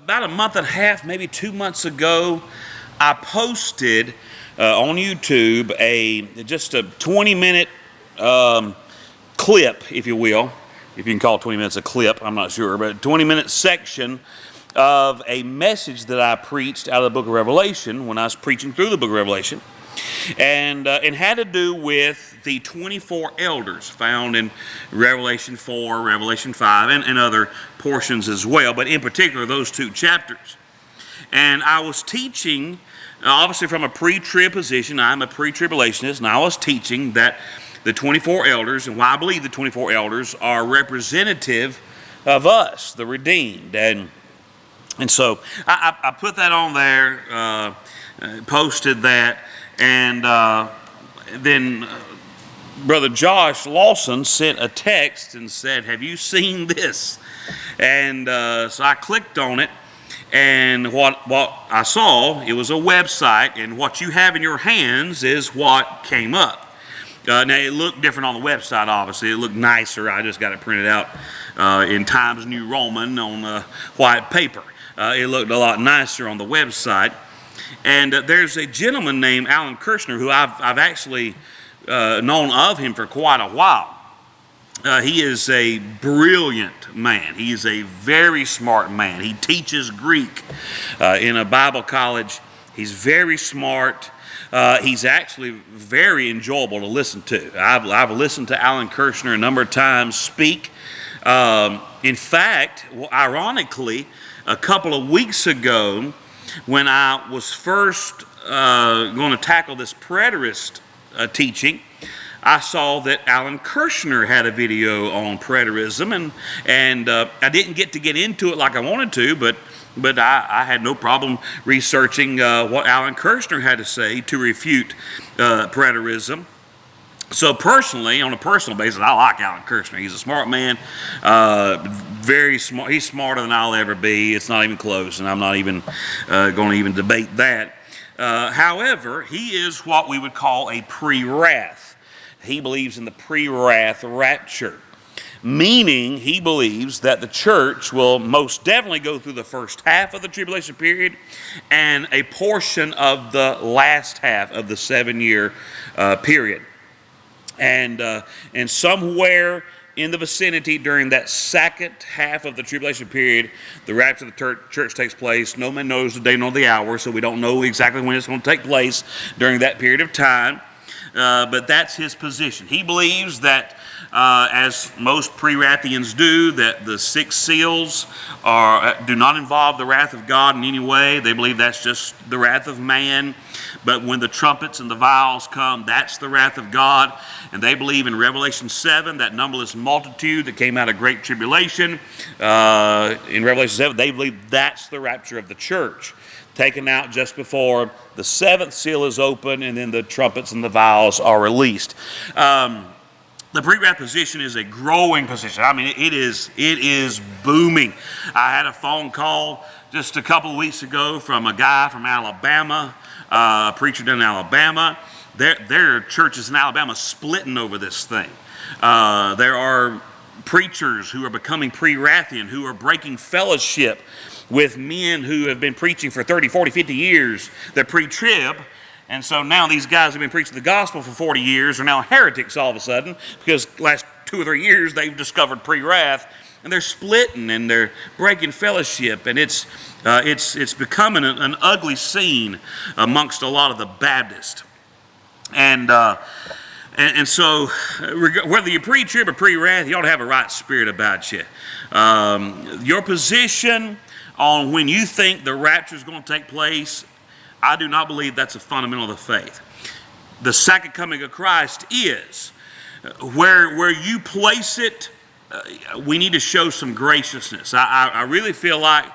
about a month and a half, maybe 2 months ago, I posted on YouTube just a 20-minute clip, if you will, if you can call 20 minutes a clip, I'm not sure, but a 20-minute section of a message that I preached out of the book of Revelation when I was preaching through the book of Revelation, and had to do with the 24 elders found in Revelation 4, Revelation 5, and other portions as well, but in particular those two chapters. And I was teaching, obviously from a pre-trib position. I'm a pre-tribulationist, and I was teaching that the 24 elders, and why I believe the 24 elders are representative of us, the redeemed. And so I put that on there, posted that, and then Brother Josh Lawson sent a text and said, "Have you seen this?" And so I clicked on it, and what I saw, it was a website, and what you have in your hands is what came up. Now, it looked different on the website, obviously. It looked nicer. I just got it printed out in Times New Roman on white paper. It looked a lot nicer on the website. And there's a gentleman named Alan Kurschner who I've actually known of him for quite a while. He is a brilliant man. He is a very smart man. He teaches Greek in a Bible college. He's very smart. He's actually very enjoyable to listen to. I've listened to Alan Kurschner a number of times speak. In fact, ironically, a couple of weeks ago, when I was first going to tackle this preterist teaching, I saw that Alan Kurschner had a video on preterism, and I didn't get into it like I wanted to, but I had no problem researching what Alan Kurschner had to say to refute preterism. So personally, on a personal basis, I like Alan Kurschner. He's a smart man, very smart. He's smarter than I'll ever be. It's not even close, and I'm not even going to even debate that. However, he is what we would call a pre-wrath. He believes in the pre-wrath rapture, meaning he believes that the church will most definitely go through the first half of the tribulation period and a portion of the last half of the 7-year period. And somewhere in the vicinity during that second half of the tribulation period, the rapture of the church takes place. No man knows the day nor the hour, so we don't know exactly when it's going to take place during that period of time. But that's his position. He believes that, as most pre-wrathians do, that the 6 seals do not involve the wrath of God in any way. They believe that's just the wrath of man. But when the trumpets and the vials come, that's the wrath of God. And they believe in Revelation 7, that numberless multitude that came out of great tribulation. In Revelation 7, they believe that's the rapture of the church, taken out just before the 7th seal is open, and then the trumpets and the vials are released. The pre-wrath position is a growing position. I mean, it is booming. I had a phone call just a couple of weeks ago from a guy from Alabama, a preacher down in Alabama. There are churches in Alabama splitting over this thing. There are preachers who are becoming pre-wrathian, who are breaking fellowship with men who have been preaching for 30, 40, 50 years. They're pre-trib. And so now these guys who've been preaching the gospel for 40 years are now heretics all of a sudden, because the last 2 or 3 years they've discovered pre-wrath, and they're splitting and they're breaking fellowship, and it's becoming an ugly scene amongst a lot of the Baptists. And so whether you're pre-trib or pre-wrath, you ought to have a right spirit about you. Your position on when you think the rapture is going to take place, I do not believe that's a fundamental of the faith. The second coming of Christ is. Where you place it, we need to show some graciousness. I really feel like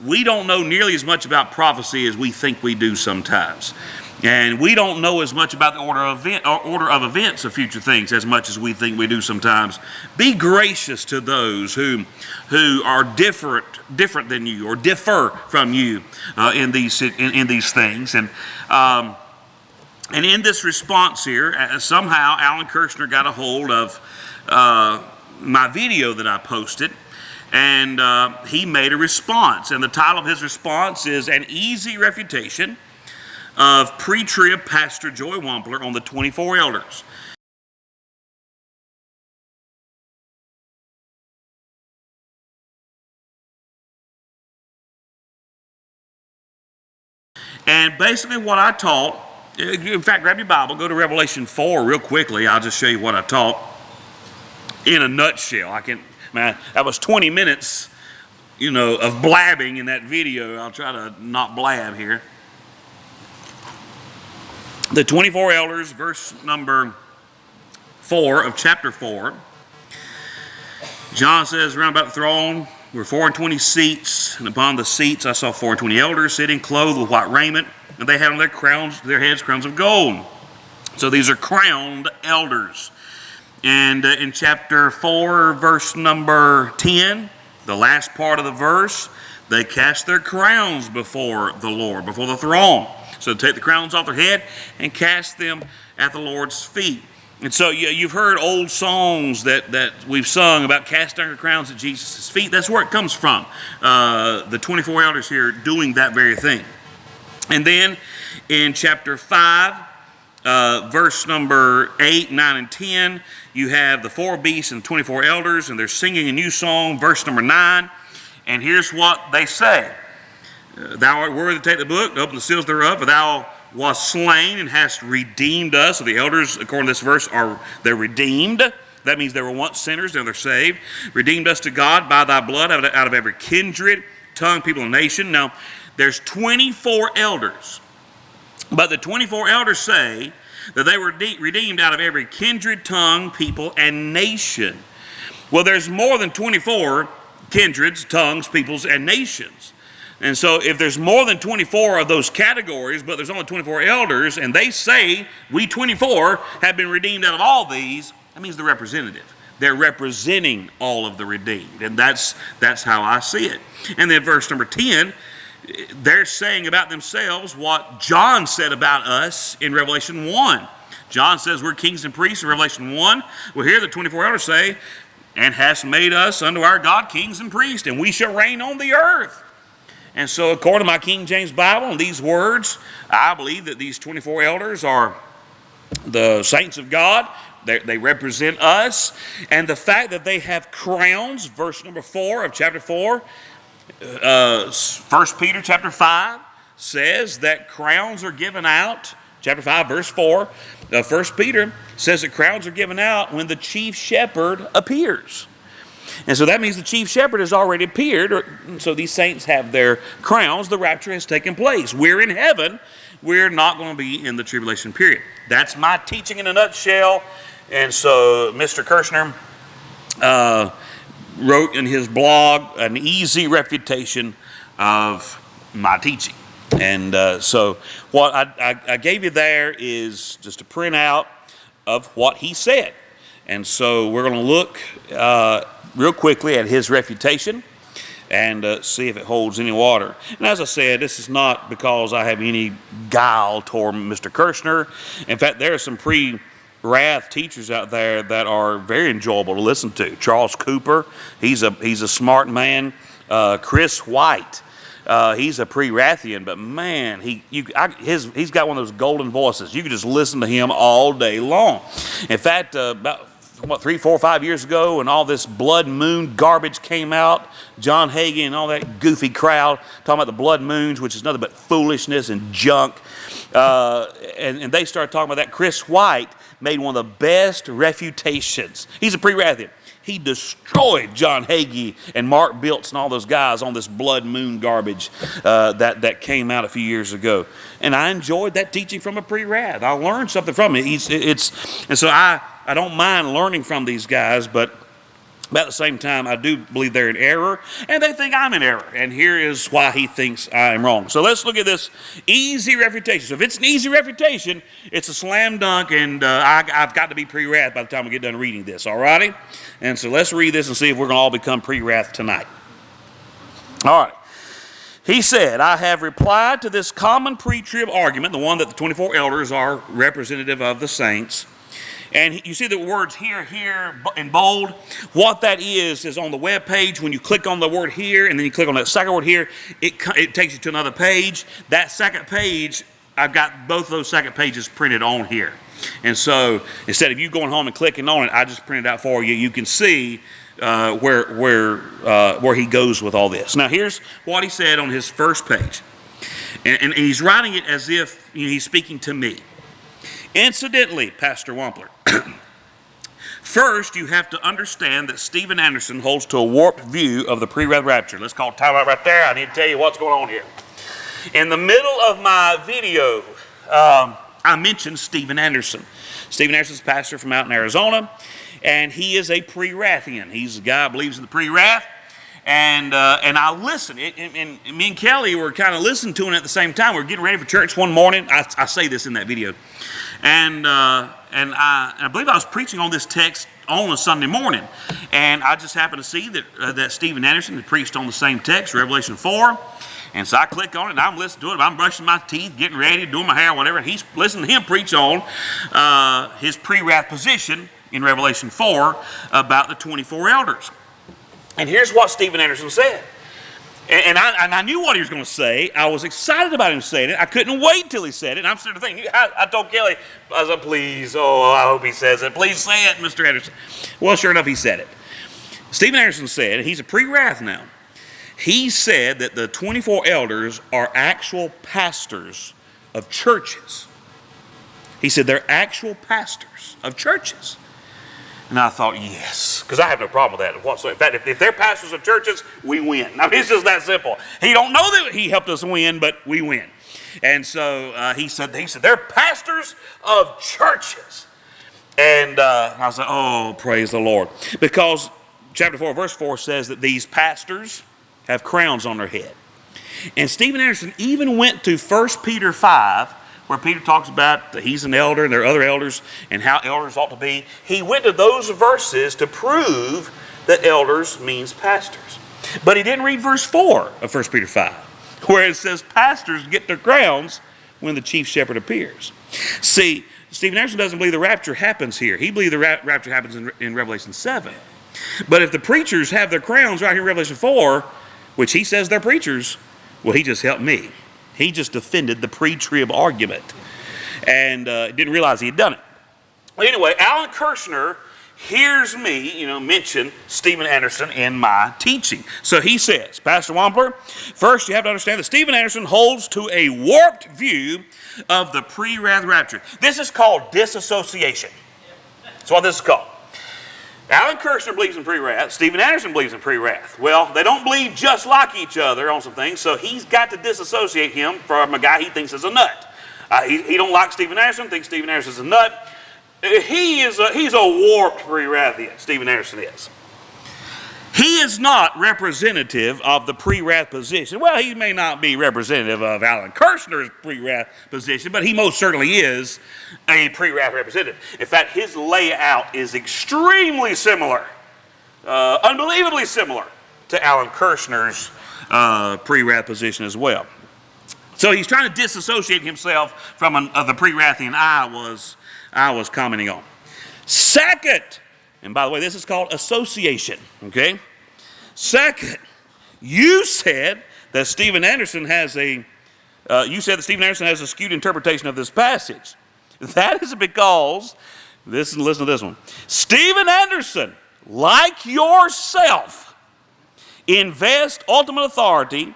we don't know nearly as much about prophecy as we think we do sometimes. And we don't know as much about the order of events of future things as much as we think we do sometimes. Be gracious to those who are different than you, or differ from you in these things. And in this response here, somehow Alan Kurschner got a hold of my video that I posted, And he made a response. And the title of his response is An Easy Refutation of Pre-Trib Pastor Joey Wampler on the 24 Elders. And basically what I taught, in fact, grab your Bible, go to Revelation 4 real quickly. I'll just show you what I taught in a nutshell. That was 20 minutes, of blabbing in that video. I'll try to not blab here. The 24 elders, verse number 4 of chapter 4. John says, round about the throne were 24 seats, and upon the seats I saw 24 elders sitting, clothed with white raiment, and they had on their heads crowns of gold. So these are crowned elders. And in chapter 4, verse number 10, the last part of the verse, they cast their crowns before the Lord, before the throne. So they take the crowns off their head and cast them at the Lord's feet. And so you've heard old songs that we've sung about casting our crowns at Jesus' feet. That's where it comes from. The 24 elders here doing that very thing. And then in chapter 5, verse number 8, 9, and 10, you have the 4 beasts and the 24 elders, and they're singing a new song, verse number 9. And here's what they say. Thou art worthy to take the book, to open the seals thereof, for thou wast slain and hast redeemed us. So the elders, according to this verse, they're redeemed. That means they were once sinners, now they're saved. Redeemed us to God by thy blood out of every kindred, tongue, people, and nation. Now, there's 24 elders. But the 24 elders say that they were redeemed out of every kindred, tongue, people, and nation. Well, there's more than 24 kindreds, tongues, peoples, and nations. And so if there's more than 24 of those categories, but there's only 24 elders, and they say we 24 have been redeemed out of all these, that means they're representative. They're representing all of the redeemed. And that's how I see it. And then verse number 10, they're saying about themselves what John said about us in Revelation 1. John says we're kings and priests in Revelation 1. Well, here the 24 elders say, and hast made us unto our God kings and priests, and we shall reign on the earth. And so according to my King James Bible and these words, I believe that these 24 elders are the saints of God. They represent us. And the fact that they have crowns, verse number 4 of chapter 4, 1 Peter chapter 5 says that crowns are given out. Chapter 5, verse 4, 1 Peter says that crowns are given out when the chief shepherd appears. And so that means the chief shepherd has already appeared. So these saints have their crowns. The rapture has taken place. We're in heaven. We're not going to be in the tribulation period. That's my teaching in a nutshell. And so Mr. Kurschner wrote in his blog an easy refutation of my teaching. And so what I gave you there is just a printout of what he said. And so we're going to look real quickly at his refutation and see if it holds any water. And as I said, this is not because I have any guile toward Mr. Kurschner. In fact, there are some pre-wrath teachers out there that are very enjoyable to listen to. Charles Cooper, he's a smart man. Chris White, he's a pre-wrathian, but man, he's got one of those golden voices. You can just listen to him all day long. In fact, about 3, 4, 5 years ago, when all this blood moon garbage came out, John Hagee and all that goofy crowd talking about the blood moons, which is nothing but foolishness and junk, and they started talking about that. Chris White made one of the best refutations. He's a pre-wrathian. He destroyed John Hagee and Mark Biltz and all those guys on this blood moon garbage that came out a few years ago. And I enjoyed that teaching from a pre-wrath. I learned something from it. And so I don't mind learning from these guys, but at the same time, I do believe they're in error, and they think I'm in error. And here is why he thinks I am wrong. So let's look at this easy refutation. So if it's an easy refutation, it's a slam dunk, and I've got to be pre-wrath by the time we get done reading this, all righty? And so let's read this and see if we're going to all become pre-wrath tonight. All right. He said, I have replied to this common pre-trib argument, the one that the 24 elders are representative of the saints, And you see the words here in bold. What that is on the web page, when you click on the word here and then you click on that second word here, it takes you to another page. That second page, I've got both those second pages printed on here. And so instead of you going home and clicking on it, I just printed it out for you. You can see where he goes with all this. Now here's what he said on his first page. And he's writing it as if he's speaking to me. Incidentally, Pastor Wampler, first you have to understand that Steven Anderson holds to a warped view of the pre-wrath rapture. Let's call time out right there. I need to tell you what's going on here. In the middle of my video, I mentioned Steven Anderson. Steven Anderson's a pastor from out in Arizona, and he is a pre-wrathian. He's a guy who believes in the pre-wrath. And I listened, and me and Kelly were kind of listening to him at the same time. We were getting ready for church one morning. I say this in that video. And I believe I was preaching on this text on a Sunday morning. And I just happened to see that Steven Anderson had preached on the same text, Revelation 4. And so I click on it, and I'm listening to it. I'm brushing my teeth, getting ready, doing my hair, whatever. And he's listening to him preach on his pre-wrath position in Revelation 4 about the 24 elders. And here's what Steven Anderson said. And I knew what he was going to say. I was excited about him saying it. I couldn't wait till he said it. And I'm sitting there thinking, I told Kelly, I said, please, I hope he says it. Please say it, Mr. Anderson. Well, sure enough, he said it. Steven Anderson said, he's a pre-wrath now. He said that the 24 elders are actual pastors of churches. He said they're actual pastors of churches. And I thought, yes, because I have no problem with that whatsoever. In fact, if they're pastors of churches, we win. I mean, it's just that simple. He don't know that he helped us win, but we win. And so he said they're pastors of churches. And I was like, oh, praise the Lord. Because chapter 4, verse 4 says that these pastors have crowns on their head. And Steven Anderson even went to 1 Peter 5, where Peter talks about that he's an elder and there are other elders and how elders ought to be. He went to those verses to prove that elders means pastors. But he didn't read verse 4 of 1 Peter 5, where it says pastors get their crowns when the chief shepherd appears. See, Steven Anderson doesn't believe the rapture happens here. He believes the rapture happens in Revelation 7. But if the preachers have their crowns right here in Revelation 4, which he says they're preachers, well, he just helped me. He just defended the pre-trib argument and didn't realize he had done it. Well, anyway, Alan Kurschner hears me, mention Steven Anderson in my teaching. So he says, Pastor Wampler, first you have to understand that Steven Anderson holds to a warped view of the pre-wrath rapture. This is called disassociation. That's what this is called. Alan Kurschner believes in pre-wrath. Steven Anderson believes in pre-wrath. Well, they don't believe just like each other on some things, so he's got to disassociate him from a guy he thinks is a nut. He don't like Steven Anderson, thinks Steven Anderson is a nut. He's a warped pre-wrathian, Steven Anderson is. He is not representative of the pre-wrath position. Well, he may not be representative of Alan Kurschner's pre-wrath position, but he most certainly is a pre-wrath representative. In fact, his layout is extremely similar, unbelievably similar to Alan Kurschner's pre-wrath position as well. So he's trying to disassociate himself from the pre-wrathian I was commenting on. Second, and by the way, this is called association, okay? Second, you said that Steven Anderson has a skewed interpretation of this passage. That is because, listen to this one. Steven Anderson, like yourself, invest ultimate authority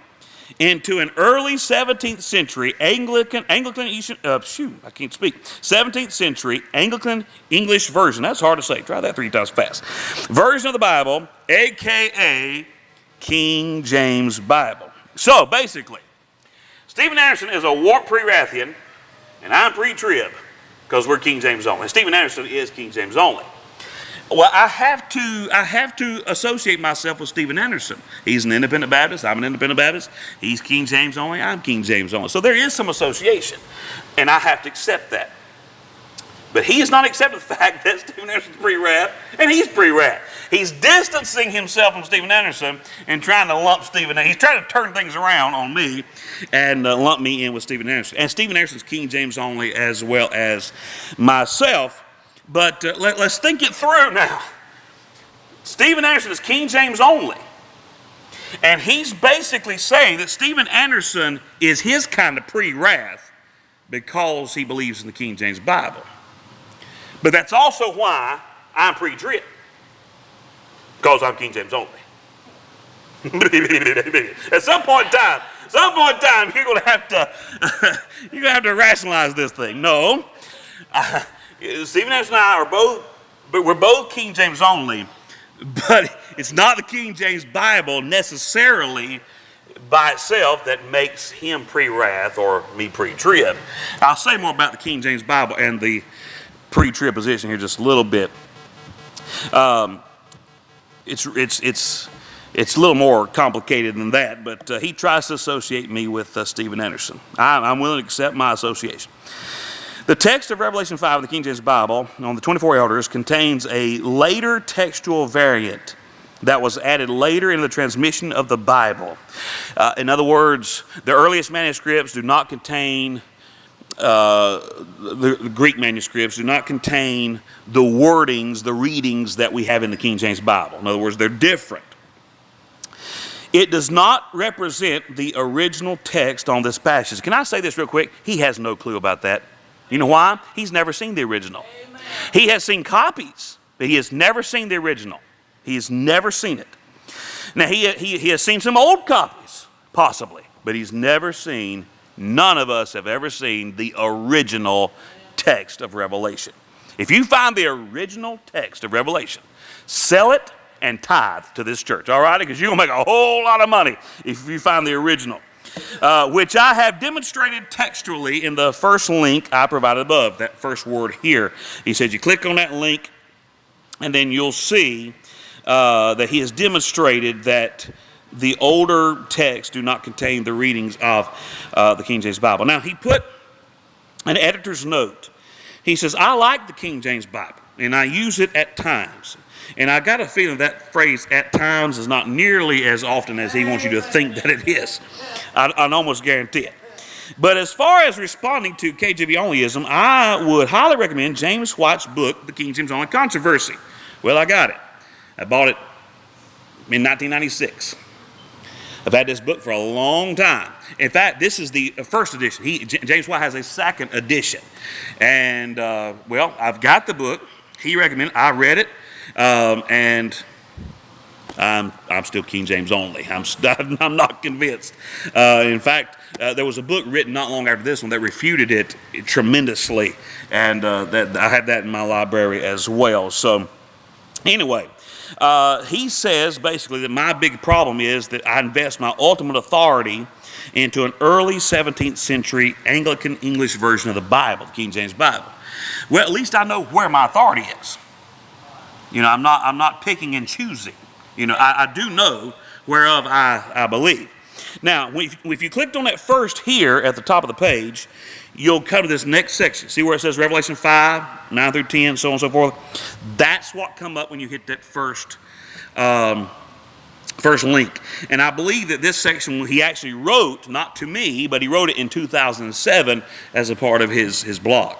into an early 17th century 17th century Anglican English version. That's hard to say. Try that 3 times fast. Version of the Bible, a.k.a. King James Bible. So, basically, Steven Anderson is a warped pre-wrathian, and I'm pre-trib, because we're King James only. Steven Anderson is King James only. Well, I have to associate myself with Steven Anderson. He's an independent Baptist. I'm an independent Baptist. He's King James only. I'm King James only. So there is some association, and I have to accept that. But he is not accepting the fact that Steven Anderson's pre-wrath, and he's pre-wrath. He's distancing himself from Steven Anderson and trying to lump Steven. He's trying to turn things around on me and lump me in with Steven Anderson. And Steven Anderson's King James only as well as myself. But let's think it through now. Stephen Anderson is King James only. And he's basically saying that Stephen Anderson is his kind of pre-wrath because he believes in the King James Bible. But that's also why I'm pre-trib, because I'm King James only. At some point in time, you're going to have to rationalize this thing. No, Stephen Anderson and I we're both King James only, but it's not the King James Bible necessarily by itself that makes him pre-wrath or me pre-trib. I'll say more about the King James Bible and the pre-trib position here just a little bit. It's a little more complicated than that, but he tries to associate me with Stephen Anderson. I'm willing to accept my association. The text of Revelation 5 of the King James Bible on the 24 elders contains a later textual variant that was added later in the transmission of the Bible. In other words, the earliest manuscripts do not contain, the Greek manuscripts do not contain the wordings, the readings that we have in the King James Bible. In other words, they're different. It does not represent the original text on this passage. Can I say this real quick? He has no clue about that. You know why? He's never seen the original. Amen. He has seen copies, but he has never seen the original. He has never seen it. Now, he has seen some old copies, possibly, but he's never seen, none of us have ever seen the original text of Revelation. If you find the original text of Revelation, sell it and tithe to this church, all right? Because you're going to make a whole lot of money if you find the original, which I have demonstrated textually in the first link I provided above, that first word here. He says you click on that link, and then you'll see that he has demonstrated that the older texts do not contain the readings of the King James Bible. Now, he put an editor's note. He says, I like the King James Bible, and I use it at times. And I got a feeling that phrase at times is not nearly as often as he wants you to think that it is. I'd almost guarantee it. But as far as responding to KJV onlyism, I would highly recommend James White's book, The King James Only Controversy. Well, I got it. I bought it in 1996. I've had this book for a long time. In fact, this is the first edition. James White has a second edition. And, well, I've got the book. He recommended it. I read it. And I'm still King James only. I'm not convinced. In fact, there was a book written not long after this one that refuted it tremendously, and that I had that in my library as well. So, anyway, he says basically that my big problem is that I invest my ultimate authority into an early 17th century Anglican English version of the Bible, the King James Bible. Well, at least I know where my authority is. You know, I'm not picking and choosing. You know, I do know whereof I believe. Now, if you clicked on that first here at the top of the page, you'll come to this next section. See where it says Revelation 5, 9 through 10, so on and so forth? That's what come up when you hit that first link. And I believe that this section he actually wrote, not to me, but he wrote it in 2007 as a part of his blog.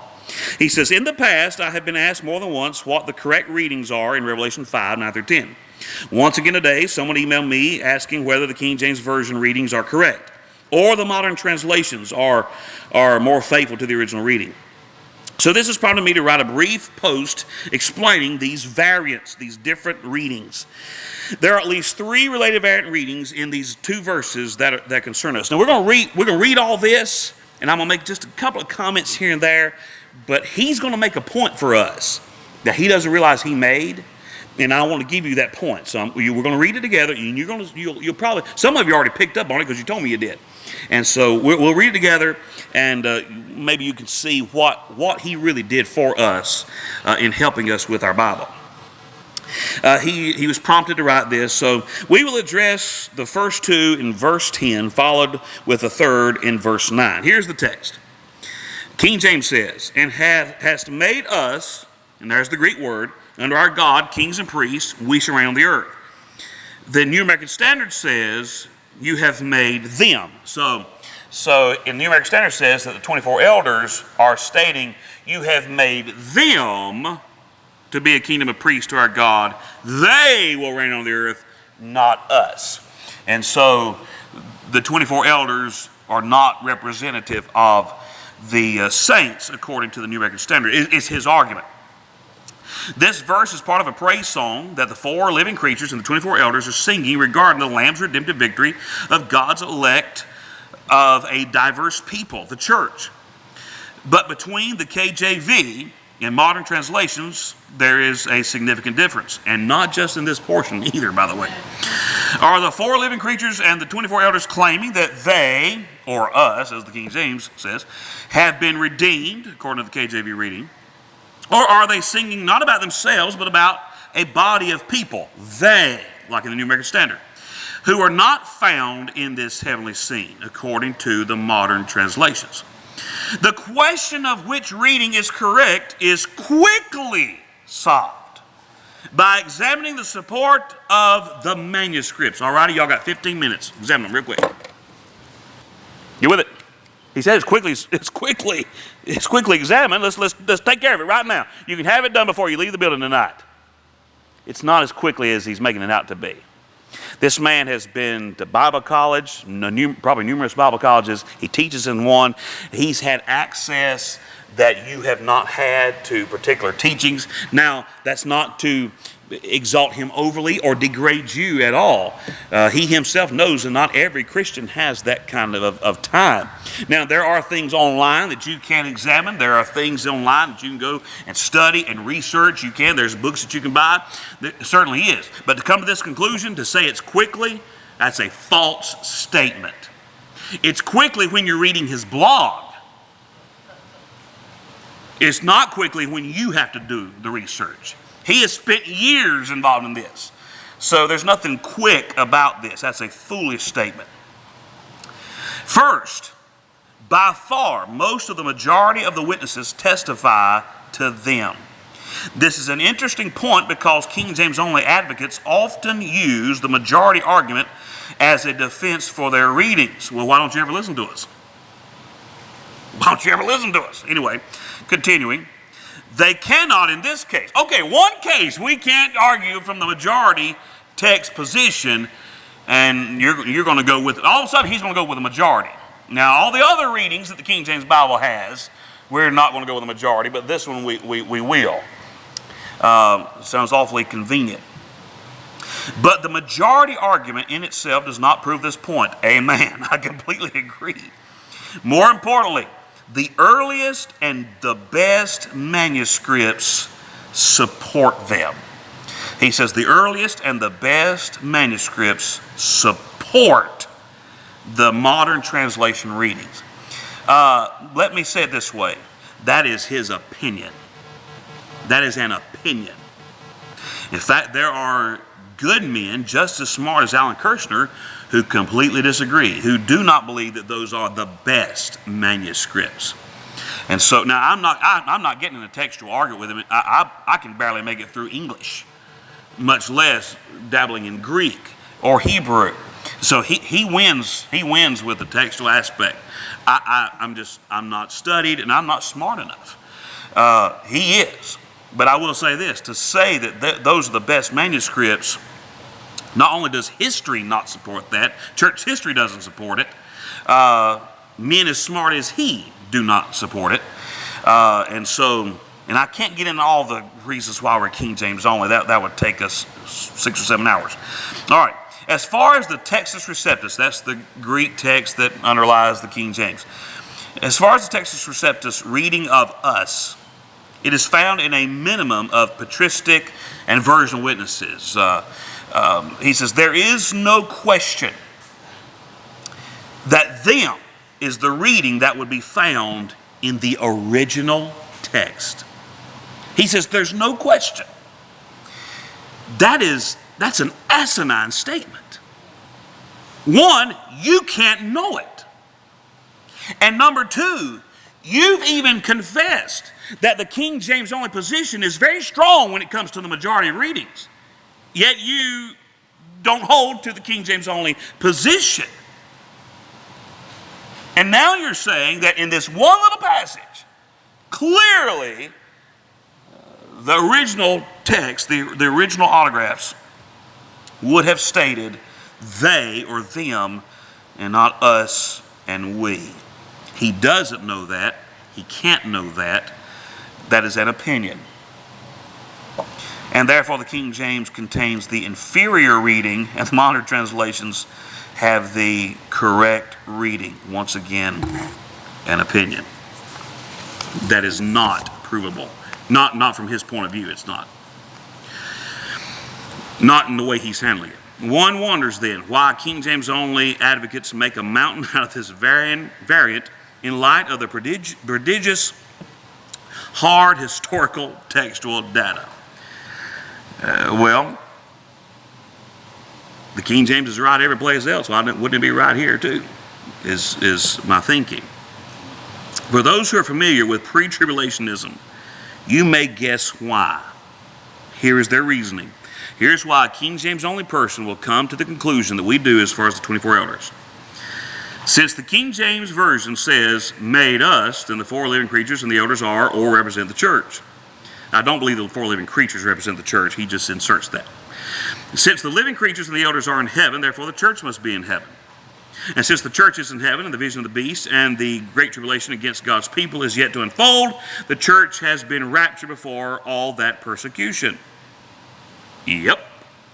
He says, in the past, I have been asked more than once what the correct readings are in Revelation 5, 9 through 10. Once again today, someone emailed me asking whether the King James Version readings are correct, or the modern translations are more faithful to the original reading. So this has prompted me to write a brief post explaining these variants, these different readings. There are at least 3 related variant readings in these 2 verses that concern us. Now we're going to read all this, and I'm going to make just a couple of comments here and there. But he's going to make a point for us that he doesn't realize he made, and I want to give you that point. So we're going to read it together, and you'll probably, some of you already picked up on it because you told me you did. And so we'll read it together, and maybe you can see what he really did for us in helping us with our Bible. He was prompted to write this, so we will address the first 2 in verse 10, followed with the third in verse 9. Here's the text. King James says, and hast made us, and there's the Greek word, under our God, kings and priests, we shall reign on the earth. The New American Standard says, you have made them. So in the New American Standard says that the 24 elders are stating, you have made them to be a kingdom of priests to our God. They will reign on the earth, not us. And so the 24 elders are not representative of the saints according to the New Record Standard. It's his argument. This verse is part of a praise song that the 4 living creatures and the 24 elders are singing regarding the Lamb's redemptive victory of God's elect of a diverse people, the church. But between the KJV and modern translations, there is a significant difference. And not just in this portion either, by the way. Are the 4 living creatures and the 24 elders claiming that they, or us, as the King James says, have been redeemed, according to the KJV reading? Or are they singing not about themselves, but about a body of people, they, like in the New American Standard, who are not found in this heavenly scene, according to the modern translations? The question of which reading is correct is quickly solved by examining the support of the manuscripts. All righty, y'all got 15 minutes. Examine them real quick. You with it? He said it's quickly examined. Let's take care of it right now. You can have it done before you leave the building tonight. It's not as quickly as he's making it out to be. This man has been to Bible college, probably numerous Bible colleges. He teaches in one. He's had access that you have not had to particular teachings. Now, that's not to exalt him overly or degrade you at all. He himself knows that not every Christian has that kind of time. Now, there are things online that you can examine. There are things online that you can go and study and research. You can. There's books that you can buy. There certainly is. But to come to this conclusion, to say it's quickly, that's a false statement. It's quickly when you're reading his blog. It's not quickly when you have to do the research. He has spent years involved in this. So there's nothing quick about this. That's a foolish statement. First, by far, most of the majority of the witnesses testify to them. This is an interesting point because King James only advocates often use the majority argument as a defense for their readings. Well, why don't you ever listen to us? Why don't you ever listen to us? Anyway, continuing. They cannot in this case. Okay, one case we can't argue from the majority text position, and you're going to go with it. All of a sudden, he's going to go with the majority. Now, all the other readings that the King James Bible has, we're not going to go with the majority, but this one we will. Sounds awfully convenient. But the majority argument in itself does not prove this point. Amen. I completely agree. More importantly, the earliest and the best manuscripts support them. He says the earliest and the best manuscripts support the modern translation readings. Let me say it this way. That is his opinion. That is an opinion. In fact, there are good men just as smart as Alan Kurschner who completely disagree, who do not believe that those are the best manuscripts. And so now I'm not getting in a textual argument with him. I can barely make it through English, much less dabbling in Greek or Hebrew. So he wins with the textual aspect. I'm not studied and I'm not smart enough. He is. But I will say this, to say that those are the best manuscripts, not only does history not support that, church history doesn't support it, men as smart as he do not support it. And I can't get into all the reasons why we're King James only. That would take us 6 or 7 hours. All right. As far as the Textus Receptus, that's the Greek text that underlies the King James. As far as the Textus Receptus reading of us, it is found in a minimum of patristic and versional witnesses. He says, there is no question that them is the reading that would be found in the original text. He says, there's no question. That's an asinine statement. One, you can't know it. And number two, you've even confessed that the King James only position is very strong when it comes to the majority of readings. Yet you don't hold to the King James only position. And now you're saying that in this one little passage, clearly the original text, the original autographs, would have stated they or them and not us and we. He doesn't know that. He can't know that. That is an opinion. And therefore the King James contains the inferior reading and the modern translations have the correct reading. Once again, an opinion. That is not provable. Not from his point of view, it's not. Not in the way he's handling it. One wonders then why King James only advocates make a mountain out of this variant in light of the prodigious, hard historical textual data. Well, the King James is right every place else. Why wouldn't it be right here too? Is my thinking. For those who are familiar with pre-tribulationism, you may guess why. Here is their reasoning. Here's why a King James only person will come to the conclusion that we do as far as the 24 elders. Since the King James Version says, made us, then the four living creatures and the elders are or represent the church. I don't believe the four living creatures represent the church. He just inserts that. Since the living creatures and the elders are in heaven, therefore the church must be in heaven. And since the church is in heaven and the vision of the beast and the great tribulation against God's people is yet to unfold, the church has been raptured before all that persecution. Yep,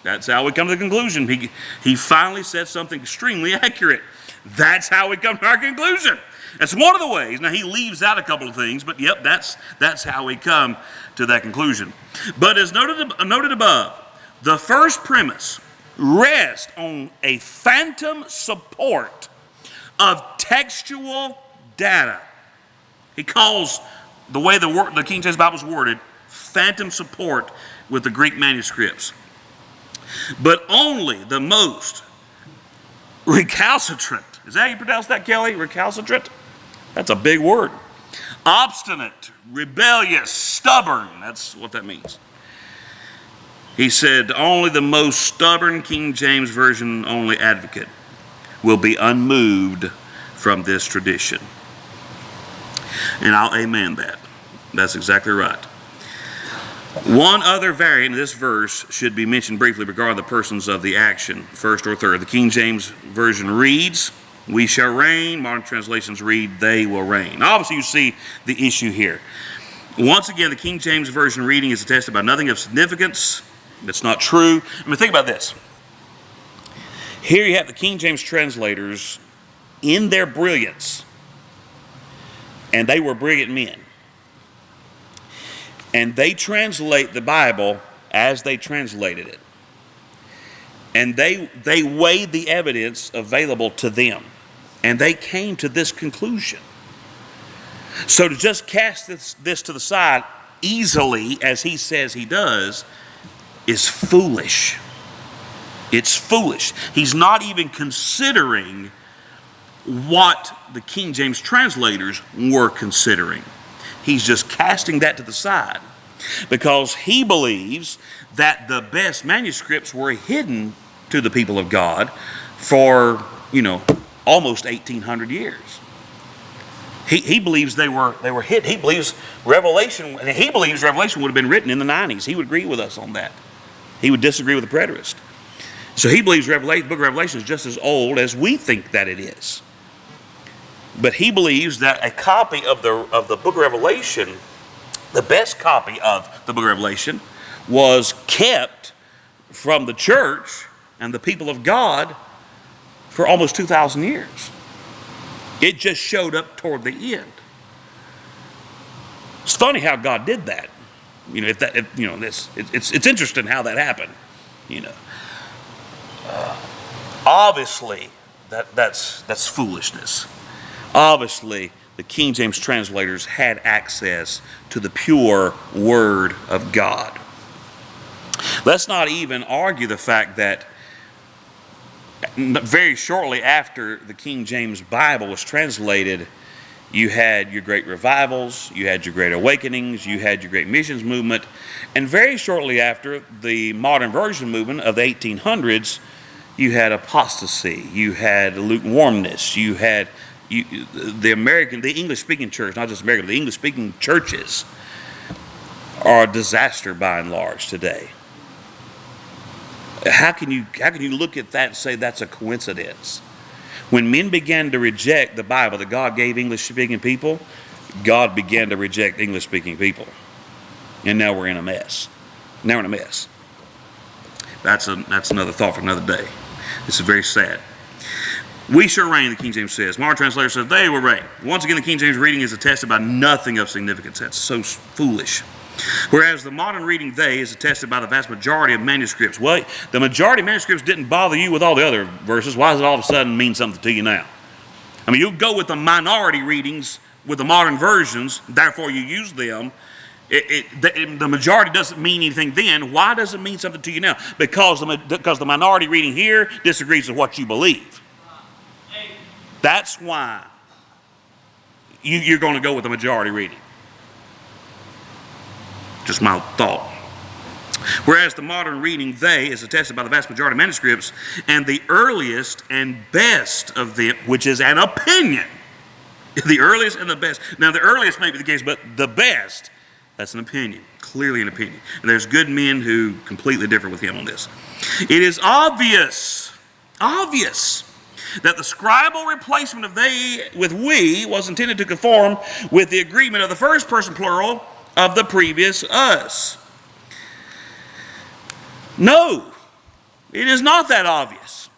that's how we come to the conclusion. He finally said something extremely accurate. That's how we come to our conclusion. That's one of the ways. Now, he leaves out a couple of things, but yep, that's how we come to that conclusion. But as noted above, the first premise rests on a phantom support of textual data. He calls the way the King James Bible is worded phantom support with the Greek manuscripts. But only the most recalcitrant, is that how you pronounce that, Kelly? Recalcitrant? That's a big word. Obstinate, rebellious, stubborn. That's what that means. He said, only the most stubborn King James Version only advocate will be unmoved from this tradition. And I'll amen that. That's exactly right. One other variant of this verse should be mentioned briefly regarding the persons of the action, first or third. The King James Version reads, we shall reign. Modern translations read, they will reign. Obviously, you see the issue here. Once again, the King James Version reading is attested by nothing of significance. That's not true. I mean, think about this. Here you have the King James translators in their brilliance, and they were brilliant men. And they translate the Bible as they translated it. And they weighed the evidence available to them. And they came to this conclusion. So to just cast this to the side easily, as he says he does, is foolish. It's foolish. He's not even considering what the King James translators were considering. He's just casting that to the side because he believes that the best manuscripts were hidden to the people of God for, almost 1,800 years. He believes they were hidden. He believes Revelation would have been written in the 90s. He would agree with us on that. He would disagree with the preterist. So he believes the book of Revelation is just as old as we think that it is. But he believes that a copy of the book of Revelation, the best copy of the book of Revelation, was kept from the church and the people of God for almost 2,000 years. It just showed up toward the end. It's funny how God did that. It's interesting how that happened. Obviously, that's foolishness. Obviously, the King James translators had access to the pure Word of God. Let's not even argue the fact that very shortly after the King James Bible was translated, you had your great revivals, you had your great awakenings, you had your great missions movement, and very shortly after the modern version movement of the 1800s, you had apostasy, you had lukewarmness, you had the English-speaking church, not just American, the English-speaking churches are a disaster by and large today. How can you look at that and say that's a coincidence? When men began to reject the Bible that God gave English-speaking people, God began to reject English-speaking people. And now we're in a mess. Now we're in a mess. That's another thought for another day. This is very sad. We shall reign, the King James says. Modern translator says, they will reign. Once again, the King James reading is attested by nothing of significance. That's so foolish. Whereas the modern reading, they, is attested by the vast majority of manuscripts. Well, the majority of manuscripts didn't bother you with all the other verses. Why does it all of a sudden mean something to you now? I mean, you'll go with the minority readings with the modern versions, therefore you use them. The majority doesn't mean anything then. Why does it mean something to you now? Because the minority reading here disagrees with what you believe. That's why you're going to go with the majority reading. Just my thought. Whereas the modern reading, they, is attested by the vast majority of manuscripts, and the earliest and best of them, which is an opinion. The earliest and the best. Now, the earliest may be the case, but the best, that's an opinion. Clearly an opinion. And there's good men who completely differ with him on this. It is obvious that the scribal replacement of they with we was intended to conform with the agreement of the first person plural of the previous us. No, it is not that obvious.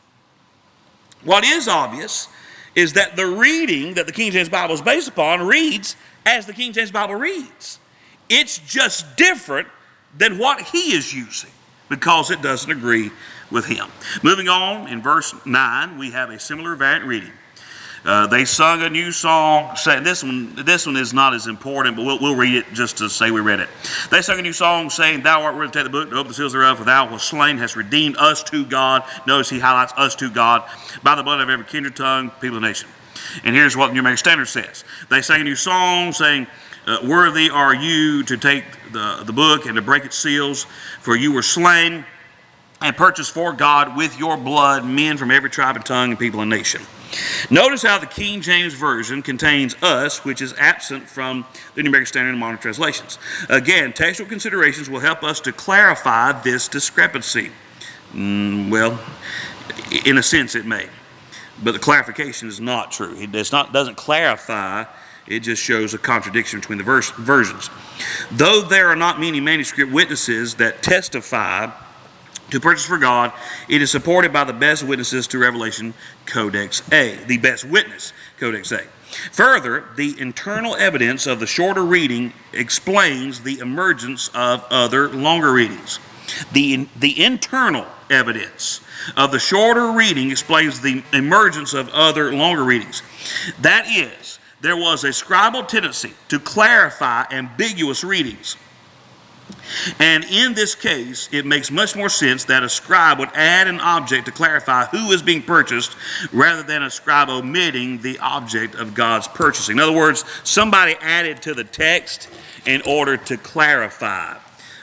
What is obvious is that the reading that the King James Bible is based upon reads as the King James Bible reads. It's just different than what he is using because it doesn't agree with him. Moving on, in verse 9, we have a similar variant reading. They sung a new song. Saying, this one is not as important, but we'll read it just to say we read it. They sung a new song saying, thou art worthy to take the book and open the seals thereof, for thou wast slain, hast redeemed us to God. Notice he highlights us to God by the blood of every kindred, tongue, people, and nation. And here's what the New American Standard says. They sang a new song saying, worthy are you to take the book and to break its seals, for you were slain and purchased for God with your blood men from every tribe and tongue and people and nation. Notice how the King James Version contains us, which is absent from the New American Standard and modern translations. Again, textual considerations will help us to clarify this discrepancy. Well, in a sense it may, but the clarification is not true. It doesn't clarify, it just shows a contradiction between the versions. Though there are not many manuscript witnesses that testify to purchase for God, it is supported by the best witnesses to Revelation, Codex A. The best witness, Codex A. Further, the internal evidence of the shorter reading explains the emergence of other longer readings. The internal evidence of the shorter reading explains the emergence of other longer readings. That is, there was a scribal tendency to clarify ambiguous readings. And in this case, it makes much more sense that a scribe would add an object to clarify who is being purchased rather than a scribe omitting the object of God's purchasing. In other words, somebody added to the text in order to clarify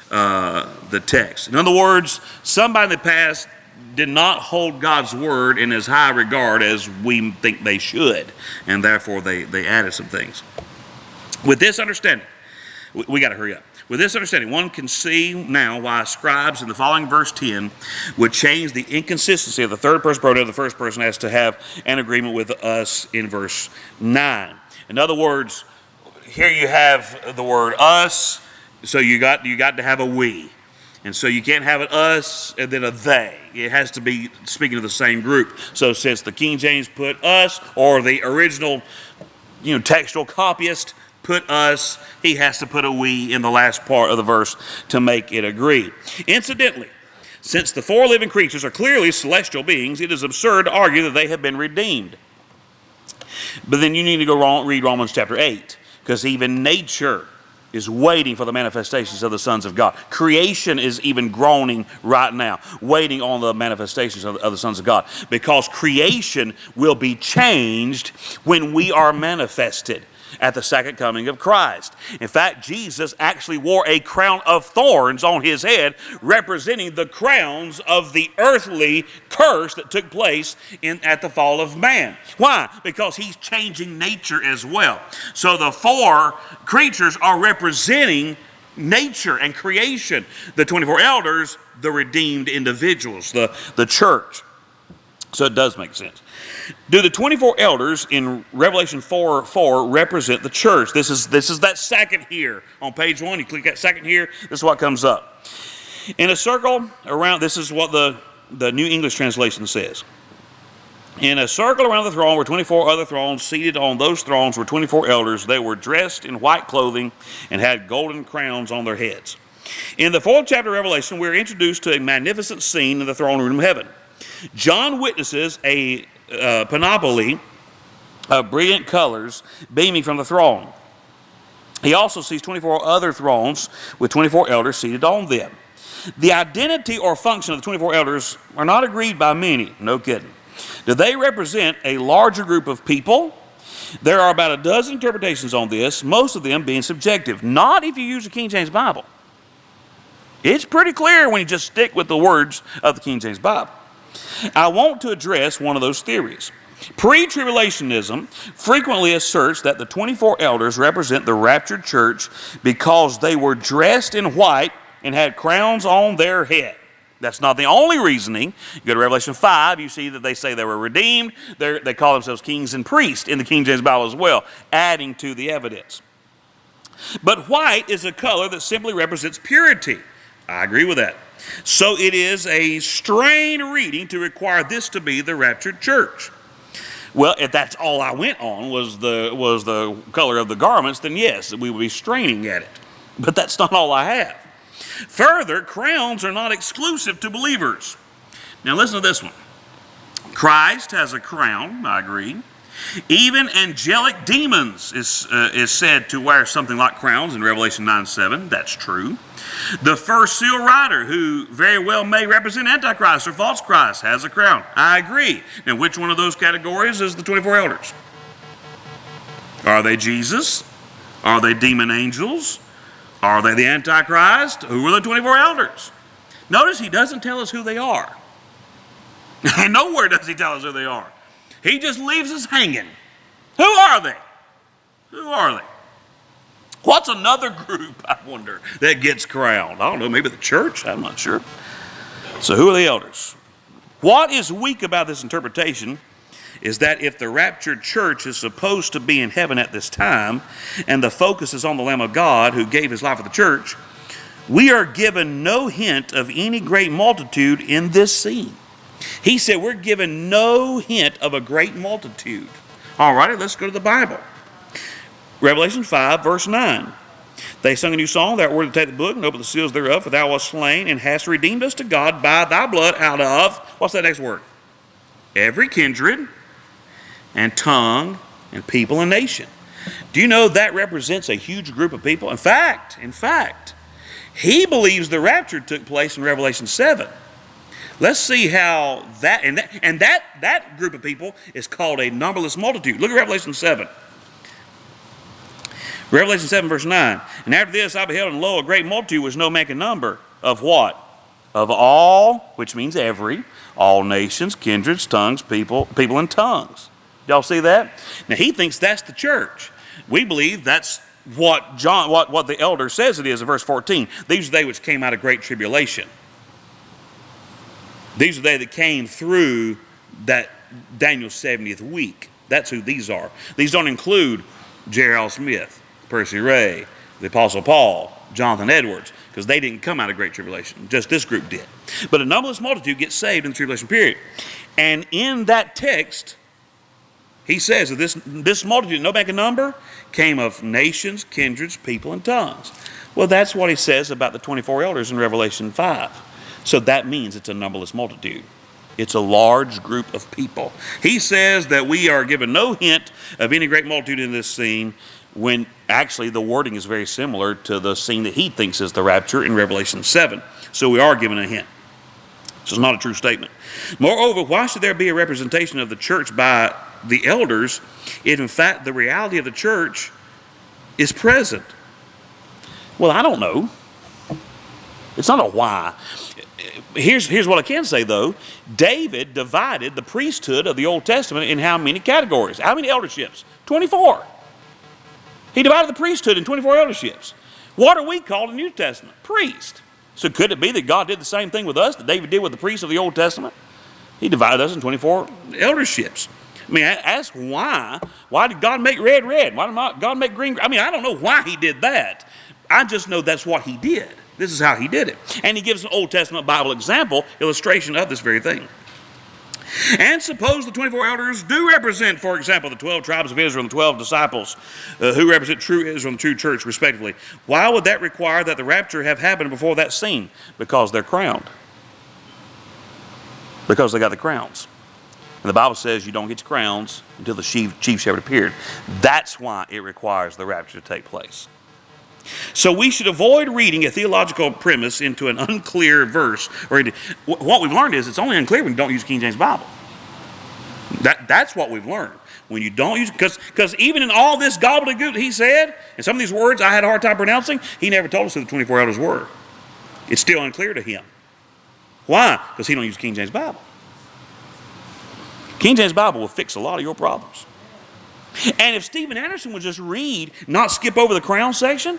the text. In other words, somebody in the past did not hold God's word in as high regard as we think they should, and therefore they added some things. With this understanding, we got to hurry up. With this understanding, one can see now why scribes in the following verse 10 would change the inconsistency of the third person pronoun of the first person as to have an agreement with us in verse 9. In other words, here you have the word us, so you got to have a we. And so you can't have an us and then a they. It has to be speaking of the same group. So since the King James put us, or the original textual copyist put us, he has to put a we in the last part of the verse to make it agree. Incidentally, since the four living creatures are clearly celestial beings, it is absurd to argue that they have been redeemed. But then you need to go read Romans chapter 8, because even nature is waiting for the manifestations of the sons of God. Creation is even groaning right now, waiting on the manifestations of the sons of God, because creation will be changed when we are manifested at the second coming of Christ. In fact, Jesus actually wore a crown of thorns on his head, representing the crowns of the earthly curse that took place at the fall of man. Why? Because he's changing nature as well. So the four creatures are representing nature and creation. The 24 elders, the redeemed individuals, the church. So it does make sense. Do the 24 elders in Revelation 4:4 represent the church? This is that second here on page 1. You click that second here. This is what comes up. In a circle around, this is what the New English Translation says. In a circle around the throne were 24 other thrones. Seated on those thrones were 24 elders. They were dressed in white clothing and had golden crowns on their heads. In the 4th chapter of Revelation, we are introduced to a magnificent scene in the throne room of heaven. John witnesses a panoply of brilliant colors beaming from the throne. He also sees 24 other thrones with 24 elders seated on them. The identity or function of the 24 elders are not agreed by many. No kidding. Do they represent a larger group of people? There are about a dozen interpretations on this, most of them being subjective. Not if you use the King James Bible. It's pretty clear when you just stick with the words of the King James Bible. I want to address one of those theories. Pre-tribulationism frequently asserts that the 24 elders represent the raptured church because they were dressed in white and had crowns on their head. That's not the only reasoning. You go to Revelation 5, you see that they say they were redeemed. They call themselves kings and priests in the King James Bible as well, adding to the evidence. But white is a color that simply represents purity. I agree with that. So it is a strained reading to require this to be the raptured church. Well, if that's all I went on was the color of the garments, then yes, we would be straining at it. But that's not all I have. Further, crowns are not exclusive to believers. Now listen to this one. Christ has a crown, I agree. Even angelic demons is said to wear something like crowns in Revelation 9:7. That's true. The first seal rider, who very well may represent Antichrist or false Christ, has a crown. I agree. Now, which one of those categories is the 24 elders? Are they Jesus? Are they demon angels? Are they the Antichrist? Who are the 24 elders? Notice he doesn't tell us who they are. Nowhere does he tell us who they are. He just leaves us hanging. Who are they? Who are they? What's another group, I wonder, that gets crowned? I don't know, maybe the church? I'm not sure. So who are the elders? What is weak about this interpretation is that if the raptured church is supposed to be in heaven at this time, and the focus is on the Lamb of God who gave his life for the church, we are given no hint of any great multitude in this scene. He said we're given no hint of a great multitude. All righty, let's go to the Bible. Revelation 5, verse 9. They sung a new song, thou art worthy to take the book and open the seals thereof, for thou wast slain and hast redeemed us to God by thy blood out of, what's that next word? Every kindred and tongue and people and nation. Do you know that represents a huge group of people? In fact, he believes the rapture took place in Revelation 7. Let's see how that group of people is called a numberless multitude. Look at Revelation 7. Revelation 7, verse 9. And after this I beheld, and lo, a great multitude which no man can number. Of what? Of all, which means every, all nations, kindreds, tongues, people and tongues. Y'all see that? Now he thinks that's the church. We believe that's what the elder says it is in verse 14. These are they which came out of great tribulation. These are they that came through that Daniel's 70th week. That's who these are. These don't include J.R. L. Smith, Percy Ray, the Apostle Paul, Jonathan Edwards, because they didn't come out of great tribulation. Just this group did. But a numberless multitude gets saved in the tribulation period. And in that text, he says that this multitude, no man can number, came of nations, kindreds, people, and tongues. Well, that's what he says about the 24 elders in Revelation 5. So that means it's a numberless multitude. It's a large group of people. He says that we are given no hint of any great multitude in this scene, when actually the wording is very similar to the scene that he thinks is the rapture in Revelation 7. So we are given a hint. So it's not a true statement. Moreover, why should there be a representation of the church by the elders if in fact the reality of the church is present? Well, I don't know. It's not a why. Here's what I can say, though. David divided the priesthood of the Old Testament in how many categories? How many elderships? 24. He divided the priesthood in 24 elderships. What are we called in the New Testament? Priest. So could it be that God did the same thing with us that David did with the priests of the Old Testament? He divided us in 24 elderships. I mean, ask why. Why did God make red red? Why did God make green? I mean, I don't know why he did that. I just know that's what he did. This is how he did it. And he gives an Old Testament Bible example, illustration of this very thing. And suppose the 24 elders do represent, for example, the 12 tribes of Israel and the 12 disciples who represent true Israel and true church, respectively. Why would that require that the rapture have happened before that scene? Because they're crowned. Because they got the crowns. And the Bible says you don't get your crowns until the chief shepherd appeared. That's why it requires the rapture to take place. So we should avoid reading a theological premise into an unclear verse. What we've learned is it's only unclear when you don't use the King James Bible. That's what we've learned. When you don't use, because even in all this gobbledygook he said, and some of these words I had a hard time pronouncing, he never told us who the 24 elders were. It's still unclear to him. Why? Because he don't use the King James Bible. King James Bible will fix a lot of your problems. And if Stephen Anderson would just read, not skip over the crown section,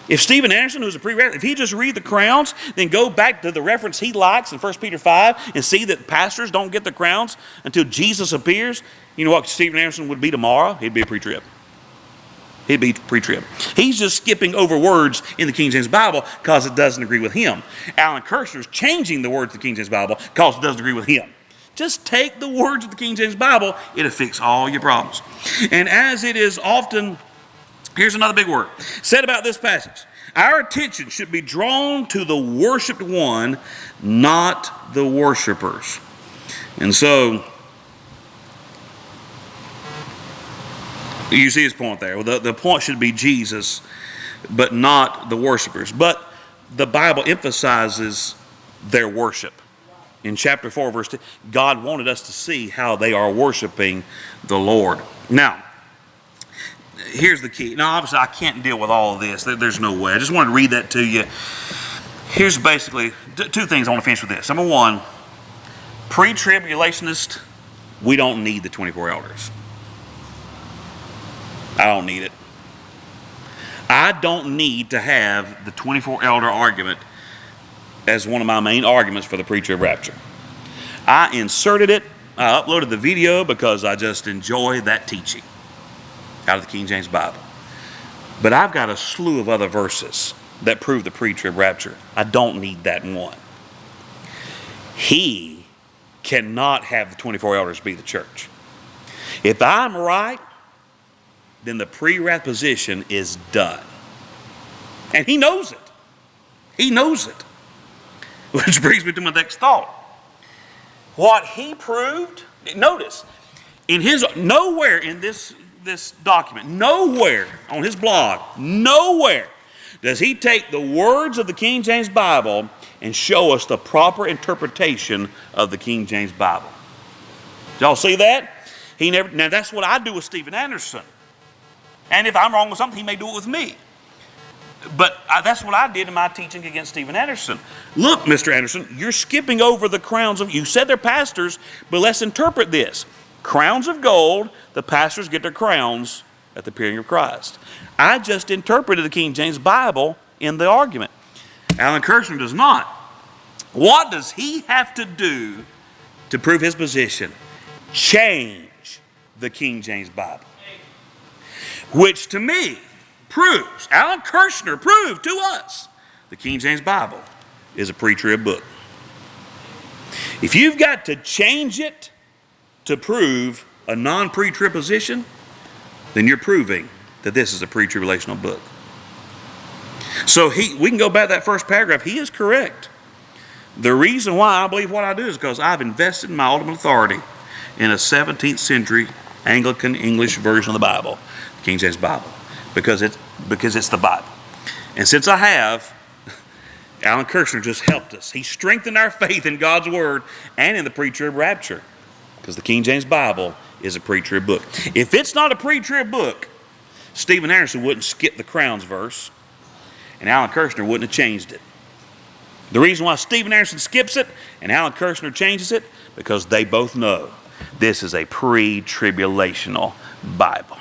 if Stephen Anderson, who's a pre-wrath, if he just read the crowns, then go back to the reference he likes in 1 Peter 5 and see that pastors don't get the crowns until Jesus appears, you know what Stephen Anderson would be tomorrow? He'd be a pre-trib. He'd be pre-trib. He's just skipping over words in the King James Bible because it doesn't agree with him. Alan Kurschner's changing the words of the King James Bible because it doesn't agree with him. Just take the words of the King James Bible, it'll fix all your problems. And as it is often, here's another big word, said about this passage, our attention should be drawn to the worshiped one, not the worshipers. And so, you see his point there. The point should be Jesus, but not the worshipers. But the Bible emphasizes their worship. In chapter 4, verse 2, God wanted us to see how they are worshiping the Lord. Now, here's the key. Now, obviously, I can't deal with all of this. There's no way. I just wanted to read that to you. Here's basically two things I want to finish with this. Number one, pre-tribulationist, we don't need the 24 elders. I don't need it. I don't need to have the 24 elder argument as one of my main arguments for the pre-trib rapture. I inserted it. I uploaded the video because I just enjoy that teaching out of the King James Bible. But I've got a slew of other verses that prove the pre-trib rapture. I don't need that one. He cannot have the 24 elders be the church. If I'm right, then the pre-wrath position is done. And he knows it. He knows it. Which brings me to my next thought. What he proved, notice, nowhere in this document, nowhere on his blog, nowhere does he take the words of the King James Bible and show us the proper interpretation of the King James Bible. Did y'all see that? Now that's what I do with Stephen Anderson. And if I'm wrong with something, he may do it with me. But that's what I did in my teaching against Stephen Anderson. Look, Mr. Anderson, you're skipping over the crowns of, you said they're pastors, but let's interpret this. Crowns of gold, the pastors get their crowns at the appearing of Christ. I just interpreted the King James Bible in the argument. Alan Kurschner does not. What does he have to do to prove his position? Change the King James Bible. Which to me proves, Alan Kurschner proved to us, the King James Bible is a pre-trib book. If you've got to change it to prove a non-pre-trib position, then you're proving that this is a pre-tribulational book. So we can go back to that first paragraph. He is correct. The reason why I believe what I do is because I've invested my ultimate authority in a 17th century Anglican English version of the Bible, the King James Bible. Because it's the Bible. And since I have, Alan Kurschner just helped us. He strengthened our faith in God's Word and in the pre-trib rapture. Because the King James Bible is a pre-trib book. If it's not a pre-trib book, Stephen Anderson wouldn't skip the crowns verse, and Alan Kurschner wouldn't have changed it. The reason why Stephen Anderson skips it and Alan Kurschner changes it, because they both know this is a pre-tribulational Bible.